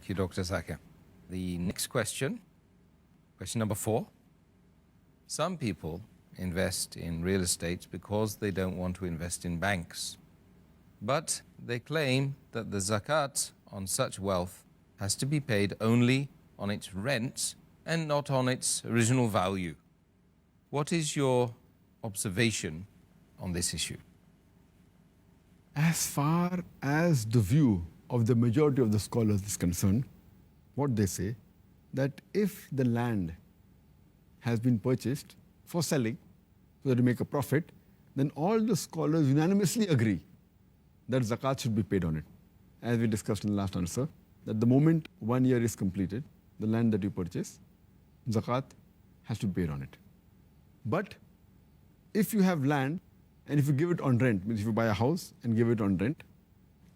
Thank you, Dr. Zakir. The next question number 4. Some people invest in real estate because they don't want to invest in banks. But they claim that the zakat on such wealth has to be paid only on its rent and not on its original value. What is your observation on this issue? As far as the view of the majority of the scholars is concerned, what they say, that if the land has been purchased for selling, so that you make a profit, then all the scholars unanimously agree that zakat should be paid on it. As we discussed in the last answer, that the moment 1 year is completed, the land that you purchase, zakat has to be paid on it. But if you have land and if you give it on rent, means if you buy a house and give it on rent,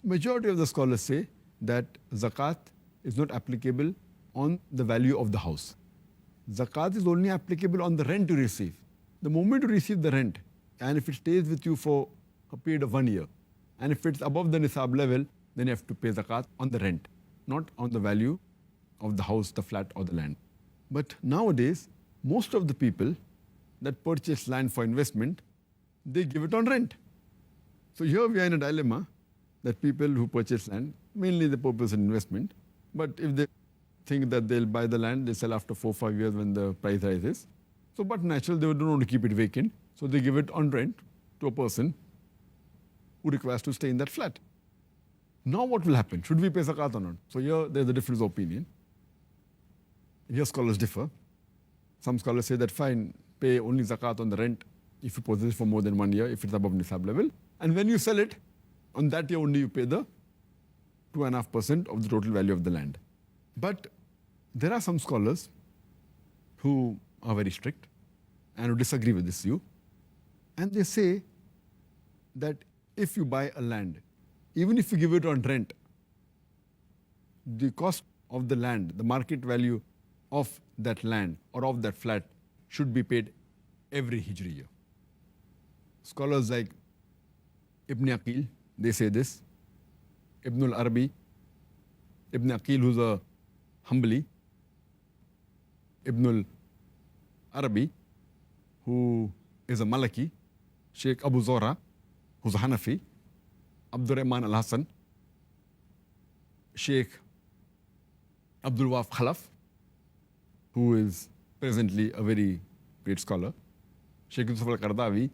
majority of the scholars say that zakat is not applicable on the value of the house. Zakat is only applicable on the rent you receive. The moment you receive the rent, and if it stays with you for a period of 1 year, and if it's above the nisab level, then you have to pay zakat on the rent, not on the value of the house, the flat or the land. But nowadays, most of the people that purchase land for investment, they give it on rent. So here we are in a dilemma that people who purchase land, mainly the purpose of investment, but if they think that they'll buy the land, they sell after 4 or 5 years when the price rises. So but natural, they don't want to keep it vacant, so they give it on rent to a person who requires to stay in that flat. Now what will happen? Should we pay zakat or not? So here there's a difference of opinion. Here scholars differ. Some scholars say that fine, pay only zakat on the rent if you possess it for more than 1 year, if it's above nisab level. And when you sell it, on that year only you pay the 2.5% of the total value of the land. But there are some scholars who are very strict and who disagree with this view. And they say that if you buy a land, even if you give it on rent, the cost of the land, the market value of that land or of that flat should be paid every Hijri year. Scholars like Ibn Aqil, they say this. Ibn al-Arabi, Ibn Aqil, who's a Hanbali, Ibn al-Arabi, who is a Malaki, Sheikh Abu Zora, who's a Hanafi, Abdul Rahman al-Hassan, Sheikh Abdul Waf Khalaf, who is presently a very great scholar, Sheikh Yusuf al-Qardawi,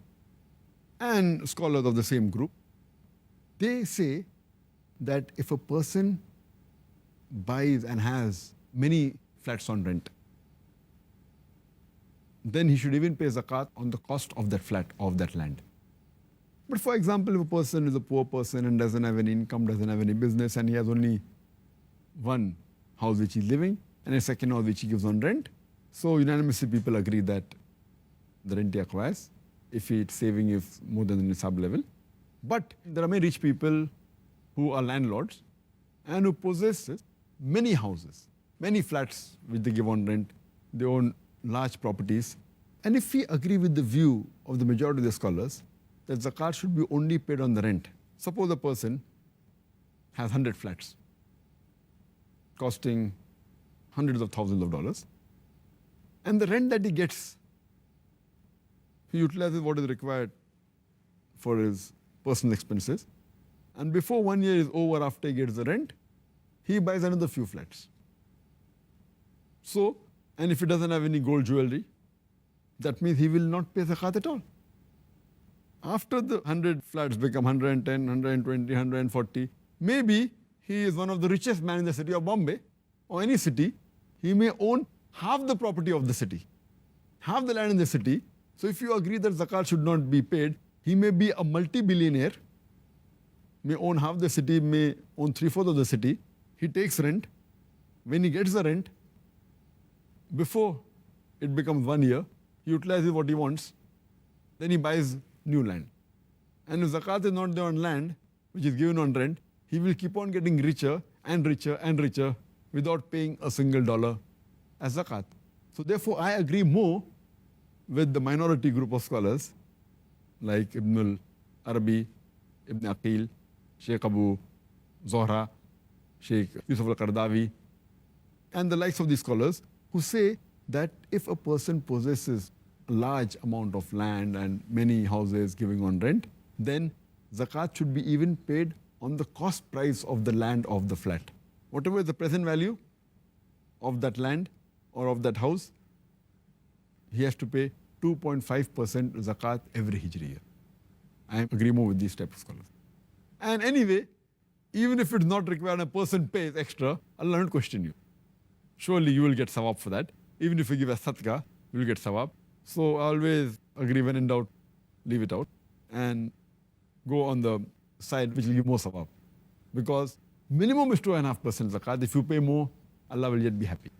and scholars of the same group. They say that if a person buys and has many flats on rent, then he should even pay zakat on the cost of that flat, of that land. But for example, if a person is a poor person and doesn't have any income, doesn't have any business, and he has only one house which he's living and a second house which he gives on rent, so unanimously people agree that the rent he acquires, if it's saving is more than the nisab level. But there are many rich people who are landlords and who possess many houses, many flats which they give on rent. They own large properties. And if we agree with the view of the majority of the scholars that zakat should be only paid on the rent, suppose a person has 100 flats costing hundreds of thousands of dollars, and the rent that he gets, he utilizes what is required for his personal expenses, and before 1 year is over, after he gets the rent, he buys another few flats. So, and if he doesn't have any gold jewelry, that means he will not pay zakat at all. After the 100 flats become 110, 120, 140, maybe he is one of the richest men in the city of Bombay or any city. He may own half the property of the city, half the land in the city. So if you agree that zakat should not be paid, he may be a multi-billionaire, may own half the city, may own 3/4 of the city. He takes rent. When he gets the rent, before it becomes 1 year, he utilizes what he wants. Then he buys new land. And if zakat is not there on land, which is given on rent, he will keep on getting richer and richer and richer without paying a single dollar as zakat. So therefore, I agree more with the minority group of scholars like Ibn al-Arabi, Ibn Aqil, Sheikh Abu Zohra, Sheikh Yusuf al-Qardawi, and the likes of these scholars who say that if a person possesses a large amount of land and many houses giving on rent, then zakat should be even paid on the cost price of the land of the flat. Whatever is the present value of that land or of that house, he has to pay 2.5% zakat every Hijri year. I agree more with these type of scholars. And anyway, even if it's not required and a person pays extra, Allah won't question you. Surely you will get sawab for that. Even if you give a sadaqah, you will get sawab. So always agree, when in doubt, leave it out and go on the side which will give more sawab. Because minimum is 2.5% zakat. If you pay more, Allah will yet be happy.